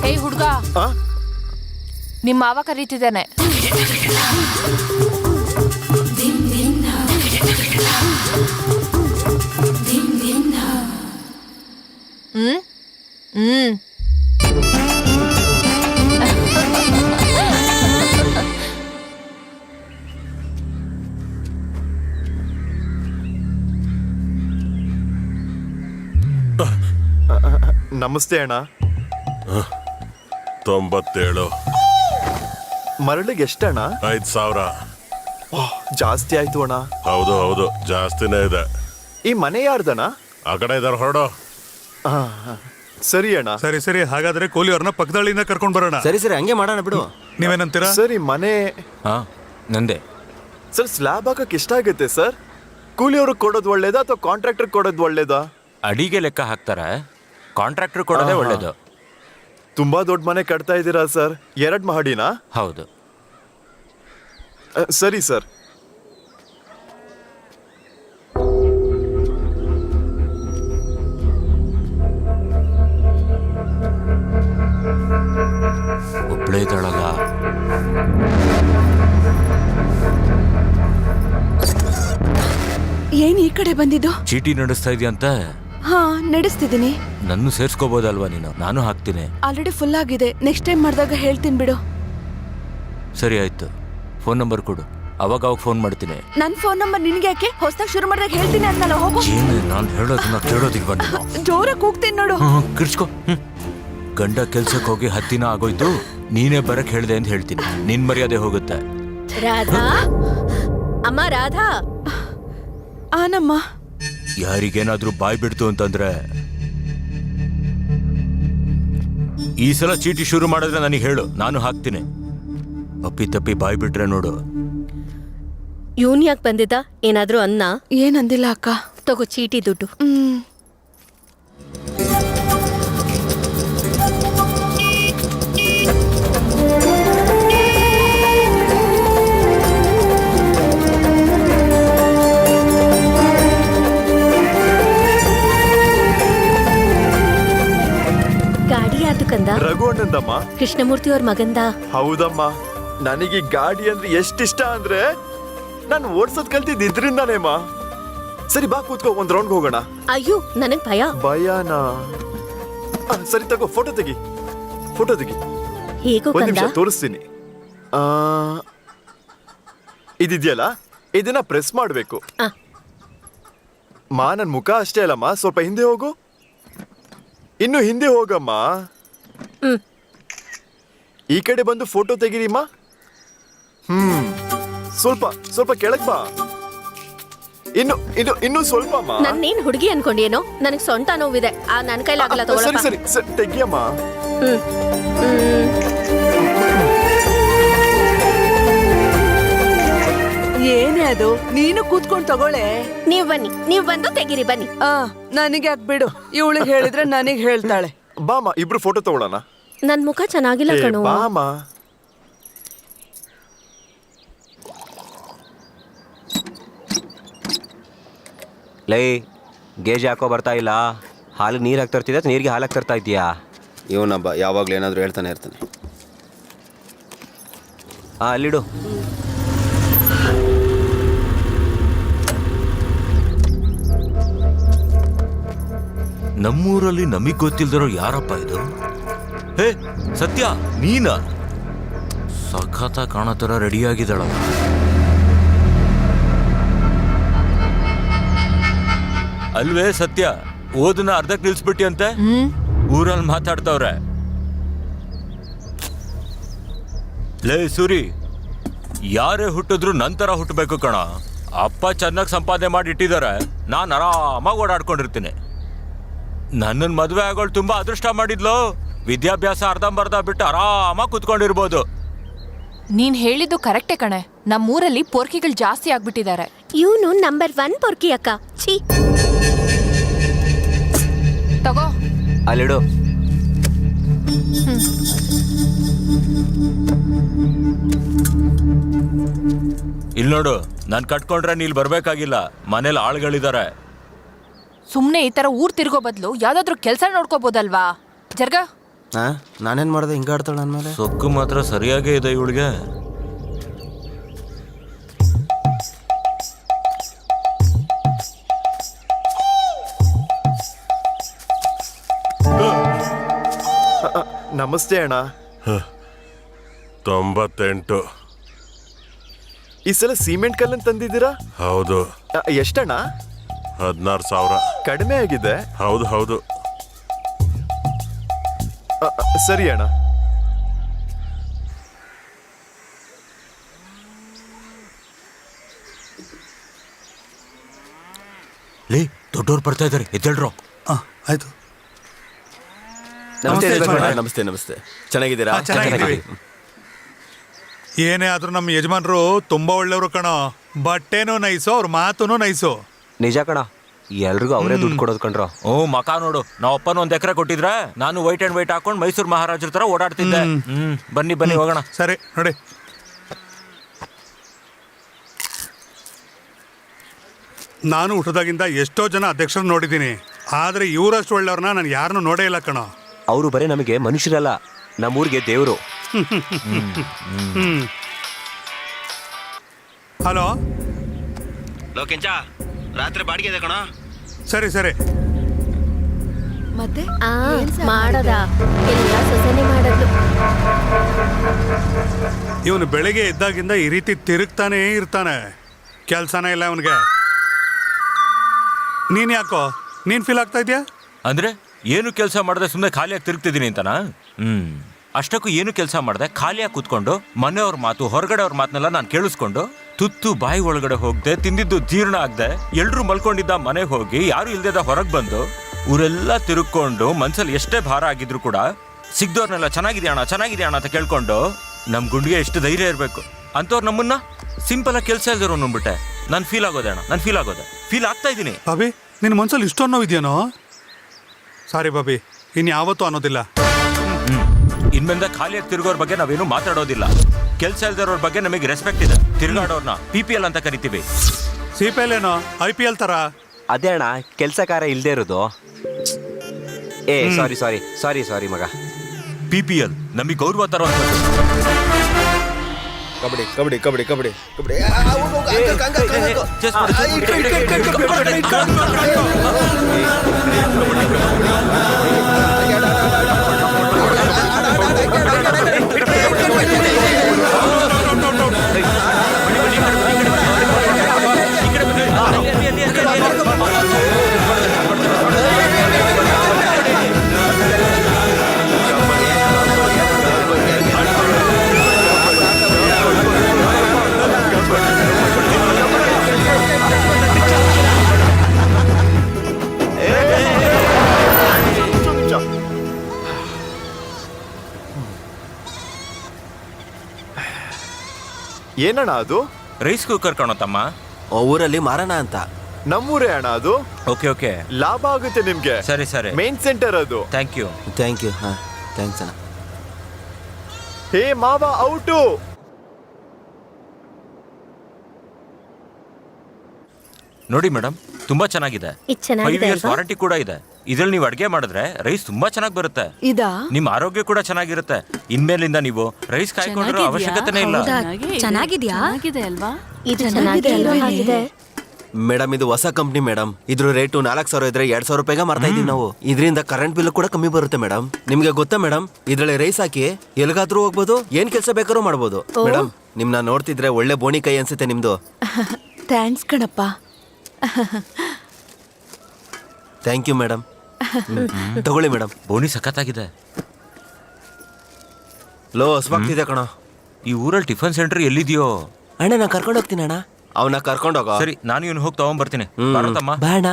ಹೇ ಹುಡ್ಗ, ನಿಮ್ಮ ಮಾವ ಕರೀತಿದ್ದಾನೆ. ನಮಸ್ತೆ ಅಣ್ಣ. 97. ಮರಳಿಗೆ ಎಷ್ಟಣ್ಣ? 5,000. ಜಾಸ್ತಿ ಆಯ್ತು ಅಣ್ಣ. ಹೌದು ಹೌದು, ಜಾಸ್ತಿನೇ ಇದೆ. ಈ ಮನೆ ಯಾರ್ದಣ್ಣ? ಆ ಕಡೆ ಇದಾರೆ, ಹೊರಡು. ಸರಿ ಅಣ್ಣ. ಸರಿ ಸರಿ, ಹಾಗಾದ್ರೆ ಕೂಲಿಯವ್ರನ್ನ ಪಕ್ಕದಳ್ಳಿಯಿಂದ ಕರ್ಕೊಂಡ್ ಬರೋಣ. ಸರಿ ಸರಿ, ಹಂಗೆ ಮಾಡೋಣ ಬಿಡು. ನೀವೇನಂತೀರಾ? ಸರಿ, ಮನೆ ನಂದೆ ಸರ್. ಸ್ಲ್ಯಾಬ್ ಹಾಕಕ್ ಎಷ್ಟಾಗುತ್ತೆ ಸರ್? ಕೂಲಿಯವ್ರಿಗೆ ಕೊಡೋದು ಒಳ್ಳೇದಾ ಅಥವಾ ಕಾಂಟ್ರಾಕ್ಟರ್ ಕೊಡೋದು ಒಳ್ಳೇದಾ? ಅಡಿಗೆ ಲೆಕ್ಕ ಹಾಕ್ತಾರೆ, ಕಾಂಟ್ರಾಕ್ಟರ್ ಕೊಡೋದೇ ಒಳ್ಳೇದು. ತುಂಬಾ ದೊಡ್ಡ ಮನೆ ಕಟ್ತಾ ಇದ್ದೀರಾ ಸರ್? 2 ಮಹಡಿನಾ? ಹೌದು. ಸರಿ ಸರ್. ಒಬ್ಳೇ ಇದ್ದಾಳಲ್ಲ. ಏನ್ ಈ ಕಡೆ ಬಂದಿದ್ದು? ಚೀಟಿ ನಡೆಸ್ತಾ ಇದೆಯಂತ. ಹಾ, ನಡೆಸ್ತಿದ್ದೀನಿ. ನನ್ನ ಸೇರ್ಸ್ಕೋಬಹುದಲ್ವಾ ನೀನು? ನಾನು ಹಾಕ್ತೀನಿ. ಆಲ್ರೆಡಿ ಫುಲ್ ಆಗಿದೆ. ನೆಕ್ಸ್ಟ್ ಟೈಮ್ ಮಾಡಿದಾಗ ಹೇಳ್ತೀನಿ ಬಿಡು. ಸರಿ ಆಯ್ತು, ಫೋನ್ ನಂಬರ್ ಕೊಡು, ಅವಾಗ ಫೋನ್ ಮಾಡ್ತೀನಿ. ನನ್ ಫೋನ್ ನಂಬರ್ ನಿನ್ಗೆ ಯಾಕೆ? ಹೊಸದಾಗಿ ಶುರು ಮಾಡಿದಾಗ ಹೇಳ್ತೀನಿ ಅನ್ನಲ್ಲ. ಹೋಗು. ನಾನು ಹೇಳೋದನ್ನ ಕೇಳೋದಿಕ್ ಬಂದ. ಜೋರಾಗಿ ಕೂಗ್ತೀನಿ ನೋಡು. ಕಿರ್ಚ್ಕೋ. ಗಂಡ ಕೆಲ್ಸಕ್ಕೆ ಹೋಗಿ 10 ದಿನ ಆಗೋಯ್ತು, ನೀನೇ ಬರಕ್ ಹೇಳ್ದೆ ಅಂತ ಹೇಳ್ತೀನಿ. ನಿನ್ ಮರ್ಯಾದೆ ಹೋಗುತ್ತೆ. ರಾಧಾ, ಅಮ್ಮ ರಾಧಾ. ಆನಮ್ಮ. ಯಾರಿಗೇನಾದ್ರೂ ಬಾಯ್ ಬಿಡ್ತು ಅಂತಂದ್ರೆ, ಈ ಸಲ ಚೀಟಿ ಶುರು ಮಾಡಿದ್ರೆ ನನಗೆ ಹೇಳು, ನಾನು ಹಾಕ್ತೀನಿ. ಅಪ್ಪಿ ತಪ್ಪಿ ಬಾಯ್ ಬಿಟ್ರೆ ನೋಡು. ಇವನ್ ಯಾಕೆ ಬಂದಿದ್ದ? ಏನಾದ್ರೂ ಅನ್ನ? ಏನಂದಿಲ್ಲ ಅಕ್ಕ. ತಗೋ ಚೀಟಿ ದುಡ್ಡು. ಗಾಡಿ ಯಾರ್ದು ಕಂದ? ರಘು ಅಣ್ಣಂದಮ್ಮ. ಕೃಷ್ಣಮೂರ್ತಿ ಅವ್ರ ಮಗಂದ. ಹೌದಮ್ಮ. ನನಗೆ ಗಾಡಿ ಅಂದ್ರೆ ಎಷ್ಟಿಷ್ಟ ಅಂದ್ರೆ ನಾನು ಓಡ್ಸೋದ್ ಕಲ್ತಿದ್ದು ಇದ್ರಿಂದಾನೇಮ್ಮ. ಸರಿ ಬಾ, ಕೂತ್ಕೋ, ಒಂದ್ ರೌಂಡ್ ಹೋಗೋಣ. ಅಯ್ಯೋ, ನನಗ್ ಭಯ. ಭಯನಾ? ಸರಿ ತಗೋ, ಫೋಟೋ ತೆಗಿ. ಹೇಗೋ ಒಂದ್ ಕಂದ? ನಿಮಿಷ ತೋರಿಸ್ತೀನಿ. ಇದಿದ್ಯಲ್ಲ, ಇದನ್ನ ಪ್ರೆಸ್ ಮಾಡ್ಬೇಕು. ನನ್ ಮುಖ ಅಷ್ಟೇ ಅಲ್ಲಮ್ಮ, ಸ್ವಲ್ಪ ಹಿಂದೆ ಹೋಗು. ಇನ್ನು ಹಿಂದೆ ಹೋಗಮ್ಮ. ಈ ಕಡೆ ಬಂದು ಫೋಟೋ ತೆಗಿರಿಮ್ಮ. ಸ್ವಲ್ಪ ಕೆಳಗ್ ಬಾ. ಇನ್ನು ಸ್ವಲ್ಪ ಅಮ್ಮ. ನನ್ನೇನ್ ಹುಡುಗಿ ಅನ್ಕೊಂಡೇನೋ? ನನಗ್ ಸೊಂಟ ನೋವಿದೆ, ನನ್ ಕೈಲಾಗಲ್ಲ. ಸರಿ ಸರಿ ಸರಿ, ತೆಗಿಯಮ್ಮ. ಏನೇ ಅದು? ನೀನು ಕೂತ್ಕೊಂಡು ತಗೊಳ್ಳೆ. ನೀವ್ ಬನ್ನಿ, ನೀವ್ ಬಂದು ತೆಗಿರಿ, ಬನ್ನಿ. ನನಗೆ ಯಾಕೆ ಬಿಡು, ಇವಳಿಗೆ ಹೇಳಿದ್ರೆ ನನಗೆ ಹೇಳ್ತಾಳೆ. ಬಾಮ, ಇಬ್ರು ಫೋಟೋ ತಗೊಳ್ಳೋಣ. ನನ್ ಮುಖ ಚೆನ್ನಾಗಿಲ್ಲ ಕಣೋ. ಬಾಮ. ಲೈ, ಗೇಜ್ ಯಾಕೋ ಬರ್ತಾ ಇಲ್ಲ? ಹಾಲು ನೀರು ಹಾಕಿ ತರ್ತಿದ್ದ, ನೀರಿಗೆ ಹಾಲು ಹಾಕಿ ತರ್ತಾ ಇದೀಯಾ? ಇವನಬ್ಬ ಯಾವಾಗಲೂ ಏನಾದರೂ ಹೇಳ್ತಾನೆ ಇರ್ತಾನೆ. ಅಲ್ಲಿಡು. ನಮ್ಮೂರಲ್ಲಿ ನಮಗ್ ಗೊತ್ತಿಲ್ದಿರೋ ಯಾರಪ್ಪ ಇದು? ಹೇ ಸತ್ಯ, ನೀನ? ಸಖತ ಕಾಣತರ ರೆಡಿಯಾಗಿದ್ದಾಳ. ಅಲ್ವೇ ಸತ್ಯ? ಓದನ್ನ ಅರ್ಧಕ್ಕೆ ನಿಲ್ಸ್ಬಿಟ್ಟಿ ಅಂತೆ. ಊರಲ್ಲಿ ಮಾತಾಡ್ತವ್ರೆ. ಲೇ ಸೂರಿ, ಯಾರೇ ಹುಟ್ಟಿದ್ರು ನಂತರ ಹುಟ್ಟಬೇಕು ಕಣ. ಅಪ್ಪ ಚೆನ್ನಾಗಿ ಸಂಪಾದನೆ ಮಾಡಿ ಇಟ್ಟಿದ್ದಾರೆ, ನಾನು ಆರಾಮಾಗಿ ಓಡಾಡ್ಕೊಂಡಿರ್ತೀನಿ. ನನ್ನನ್ ಮದುವೆ ಆಗೋಳು ತುಂಬಾ ಅದೃಷ್ಟ ಮಾಡಿದ್ಲು. ವಿದ್ಯಾಭ್ಯಾಸ ಅರ್ಧಂಬರ್ಧ ಬಿಟ್ಟು ಆರಾಮಾಗಿ ಕುತ್ಕೊಂಡಿರ್ಬೋದು. ನೀನ್ ಹೇಳಿದ್ದು ಕರೆಕ್ಟೇ ಕಣೆ. ನಮ್ಮೂರಲ್ಲಿ ಪೊರ್ಕಿಗಳು ಜಾಸ್ತಿ ಆಗ್ಬಿಟ್ಟಿದ್ದಾರೆ. ಇವನು ನಂಬರ್ 1 ಪೊರ್ಕಿ ಅಕ್ಕ. ಛೀ, ತಗೋ. ಅಲ್ಲಿಡು. ಇಲ್ಲಿ ನೋಡು, ನಾನ್ ಕಟ್ಕೊಂಡ್ರೆ ನೀಲ್ ಬರ್ಬೇಕಾಗಿಲ್ಲ. ಮನೇಲಿ ಆಳುಗಳಿದ್ದಾರೆ. ಸುಮ್ನೆ ಈ ತರ ಊರ್ ತಿರ್ಗೋ ಬದ್ಲು ಯಾವ್ದಾದ್ರು ಕೆಲ್ಸ ನೋಡ್ಕೋಬೋದಲ್ವಾ? ಜರ್ಗ. ಹಾ ನಾನೇನ್ ಮಾಡ್ದೆ ಹಿಂಗ ಆಡ್ತಾಳ ನನ್ ಮೇಲೆ? ಸೊಕ್ಕು ಮಾತ್ರ ಸರಿಯಾಗೇ ಇದೆ ಇವಳಿಗೆ. ನಮಸ್ತೆ ಅಣ್ಣ. 98. ಈ ಸಲ ಸಿಮೆಂಟ್ ಕಲ್ಲನ್ ತಂದಿದ್ದೀರಾ? ಹೌದು. ಎಷ್ಟಣ್ಣ? 16,000. ಕಡಿಮೆ ಆಗಿದೆ. ಹೌದು ಹೌದು. ಸರಿ ಅಣ್ಣ. ಲೇ ದೊಡ್ಡವ್ರು ಬರ್ತಾ ಇದಾರೆ, ಎದ್ದೇಳ್ರು. ಆಯ್ತು. ನಮಸ್ತೆ ನಮಸ್ತೆ, ಯಜಮಾನ್ರೆ. ನಮಸ್ತೆ ನಮಸ್ತೆ. ಚೆನ್ನಾಗಿದ್ದೀರಾ? ಚೆನ್ನಾಗಿದ್ದೀವಿ. ಏನೇ ಆದ್ರೂ ನಮ್ಮ ಯಜಮಾನ್ರು ತುಂಬಾ ಒಳ್ಳೆಯವರು ಕಣೋ. ಬಟ್ಟೆನೂ ನೈಸು, ಅವ್ರ ಮಾತುನೂ ನೈಸು. ನಿಜ ಕಣ, ಎಲ್ರಿಗೂ ಅವರೇ ದುಡ್ಡು ಕೊಡೋದು ಕಣ್ರೋ. ಮಕ ನೋಡು, ನಾವ್ ಅಪ್ಪನ 1 ಎಕರೆ ಕೊಟ್ಟಿದ್ರೆ ನಾನು ವೈಟ್ ಅಂಡ್ ವೈಟ್ ಹಾಕೊಂಡು ಮೈಸೂರು ಮಹಾರಾಜರ ತರ ಓಡಾಡ್ತಿದ್ದೆ. ಬನ್ನಿ ಬನ್ನಿ ಹೋಗೋಣ. ಸರಿ ನೋಡಿ, ನಾನು ಹುಟ್ಟದಾಗಿಂದ ಎಷ್ಟೋ ಜನ ಅಧ್ಯಕ್ಷರು ನೋಡಿದ್ದೀನಿ, ಆದ್ರೆ ಇವರಷ್ಟು ಒಳ್ಳೆಯವ್ರನ್ನ ನಾನು ಯಾರನ್ನೂ ನೋಡೇ ಇಲ್ಲ ಕಣೋ. ಅವರು ಬರೀ ನಮಗೆ ಮನುಷ್ಯರಲ್ಲ, ನಮ್ಮೂರಿಗೆ ದೇವರು. ಹಲೋ, ಲೋಕೆಂಚ ರಾತ್ರಿ ಬಾಡಿಗೆ ಇದೆ ಕಣ. ಸರಿ ಸರಿ. ಮತ್ತೆ ಮಾಡದ ಎಲ್ಲ ಸೊಸೆನೆ ಮಾಡದ್ದು. ಇವನು ಬೆಳಿಗ್ಗೆ ಎದ್ದಾಗಿಂದ ಈ ರೀತಿ ತಿರುಗ್ತಾನೇ ಇರ್ತಾನೆ, ಕೆಲ್ಸನೇ ಇಲ್ಲ ಅವನಿಗೆ. ನೀನ್ ಯಾಕೋ, ನೀನ್ ಫೀಲ್ ಆಗ್ತಾ ಇದೆಯಾ? ಅಂದ್ರೆ ಏನು ಕೆಲಸ ಮಾಡದೆ ಸುಮ್ಮನೆ ಖಾಲಿಯಾಗಿ ತಿರುಗ್ತಿದ್ದೀನಿ ಅಂತನಾ? ಅಷ್ಟಕ್ಕೂ ಏನು ಕೆಲಸ ಮಾಡದೆ ಖಾಲಿಯಾಗಿ ಕೂತ್ಕೊಂಡು ಮನೆಯವ್ರ ಮಾತು, ಹೊರಗಡೆ ಅವ್ರ ಮಾತನ್ನೆಲ್ಲ ನಾನು ಕೇಳಿಸ್ಕೊಂಡು ತುತ್ತು ಬಾಯಿ ಒಳಗಡೆ ಹೋಗದೆ, ತಿಂದಿದ್ದು ಜೀರ್ಣ ಆಗದೆ, ಎಲ್ರೂ ಮಲ್ಕೊಂಡಿದ್ದ ಮನೆಗೆ ಹೋಗಿ ಯಾರು ಇಲ್ದಿದ್ದ ಹೊರಗೆ ಬಂದು ಊರೆಲ್ಲ ತಿರುಗ್ಕೊಂಡು ಮನ್ಸಲ್ಲಿ ಎಷ್ಟೇ ಭಾರ ಆಗಿದ್ರು ಕೂಡ ಸಿಗ್ದವ್ರನ್ನೆಲ್ಲ ಚೆನ್ನಾಗಿದೆ ಅಣ್ಣ ಅಂತ ಕೇಳ್ಕೊಂಡು ನಮ್ ಗುಂಡಿಗೆ ಎಷ್ಟು ಧೈರ್ಯ ಇರಬೇಕು ಅಂತವ್ರು ನಮ್ಮನ್ನ ಸಿಂಪಲ್ ಆಗಿ ಕೆಲಸ ಇಲ್ದಿರೋ ಅಂದ್ಬಿಟ್ಟೆ ನಾನು ಫೀಲ್ ಆಗೋದೆ ಅಣ್ಣ. ನಾನು ಫೀಲ್ ಆಗ್ತಾ ಇದ್ದೀನಿ. ಬಾಬಿ, ನಿನ್ನ ಮನ್ಸಲ್ಲಿ ಇಷ್ಟೊಂದು ನೋವಿದ್ಯಾನೋ? ಸಾರಿ ಬಾಬಿ, ಇನ್ಯಾವತ್ತೂ ಅನ್ನೋದಿಲ್ಲ. ಇನ್ಮೇಲೆ ಖಾಲಿಯಾಗಿ ತಿರುಗೋರ್ ಬಗ್ಗೆ ನಾವೇನು ಮಾತಾಡೋದಿಲ್ಲ. ಕೆಲಸ ಇಲ್ದಿರೋರ್ ಬಗ್ಗೆ ನಮಗೆ ರೆಸ್ಪೆಕ್ಟ್ ಇದೆ. ತಿರುಗಾಡೋರ್ನ PPL ಅಂತ ಕರಿತೀವಿ. CPL ಏನೋ IPL ತರ. ಅದೇ ಅಣ್ಣ, ಕೆಲಸ ಕಾರ್ಯ ಇಲ್ಲದೆ ಇರೋದು. ಸಾರಿ ಮಗ. PPL ನಮಗೆ ಗೌರವ ತರೋ ಅಂತ. ಕಬಡ್ಡಿ ಕಬಡ್ಡಿ ಕಬಡ್ಡಿ ಕಬಡ್ಡಿ ಕಬಡ್ಡಿ. ಏನಣ್ಣ ಅದು? ರೈಸ್ ಕುಕ್ಕರ್ ಕಣೋ ತಮ್ಮ. ಊರಲ್ಲಿ ಮಾರಣ ಅಂತ. ನಮ್ಮೂರೇ ಅಣ್ಣ ಅದು. ಓಕೆ ಲಾಭ ಆಗುತ್ತೆ ನಿಮ್ಗೆ. ಸರಿ ಮೇನ್ ಸೆಂಟರ್ ಅದು. Thank you. ಹಾ ಥ್ಯಾಂಕ್ಸ್ ಅಣ್ಣ. ಹೇ ಮಾವ, ಔಟು. ನೋಡಿ ಮೇಡಮ್, ತುಂಬಾ ಚೆನ್ನಾಗಿದೆ. 5 years ವಾರಂಟಿ ಕೂಡ ಇದೆ. ಇದ್ರಲ್ಲಿ ನೀವು ಅಡ್ಗೆ ಮಾಡಿದ್ರೆ ರೈಸ್ ತುಂಬಾ ಚೆನ್ನಾಗಿ ಬರುತ್ತೆ. ಇದಾ? ನಿಮ್ಮ ಆರೋಗ್ಯ ಕೂಡ ಚೆನ್ನಾಗಿರುತ್ತೆ. ಇನ್ಮೇಲಿಂದ ನೀವು ರೈಸ್ ಕಾಯ್ಕೊಂಡಿರೋ ಅವಶ್ಯಕತೆನೇ ಇಲ್ಲ. ಚೆನ್ನಾಗಿದ್ಯಾ? ಅಲ್ವಾ? ಇದು ಚೆನ್ನಾಗಿದೆ. ಮೇಡಮ್, ಇದು ಹೊಸ ಕಂಪ್ನಿ ಮೇಡಮ್. ಇದ್ರ ರೇಟು 4,000 ಇದ್ರೆ 2,000 ರೂಪಾಯಿಗೆ ಮಾರ್ತಾ ಇದೀವಿ ನಾವು. ಇದರಿಂದ ಕರೆಂಟ್ ಬಿಲ್ ಕೂಡ ಕಮ್ಮಿ ಬರುತ್ತೆ ಮೇಡಮ್. ನಿಮ್ಗೆ ಗೊತ್ತಾ ಮೇಡಮ್, ಇದ್ರಲ್ಲಿ ರೈಸ್ ಹಾಕಿ ಎಲ್ಗಾದ್ರೂ ಹೋಗ್ಬೋದು, ಏನ್ ಕೆಲಸ ಬೇಕಾದ್ರೂ ಮಾಡ್ಬೋದು. ಮೇಡಮ್, ನಿಮ್ನ ನೋಡ್ತಿದ್ರೆ ಒಳ್ಳೆ ಬೋಣಿ ಕೈ ಅನ್ಸುತ್ತೆ ನಿಮ್ದು. ಥ್ಯಾಂಕ್ಸ್ ಕಣಪ್ಪ. Thank you madam. ತಗೊಳ್ಳಿ ಮೇಡಮ್. ಬೋನಿ ಸಖತ್ತಾಗಿದೆ. ಲೋ ಹೊಸಬಾಗ್ತಿದೆ ಕಣ. ಈ ಊರಲ್ಲಿ ಟಿಫನ್ ಸೆಂಟರ್ ಎಲ್ಲಿದೆಯೋ? ಅಣ್ಣ, ನಾ ಕರ್ಕೊಂಡು ಹೋಗ್ತೀನಿ ಅಣ್ಣ. ಅವನ್ನ ಕರ್ಕೊಂಡೋಗ. ಸರಿ, ನಾನು ಇವನು ಹೋಗಿ ತಗೊಂಡ್ಬರ್ತೀನಿ. ಬೇಡ.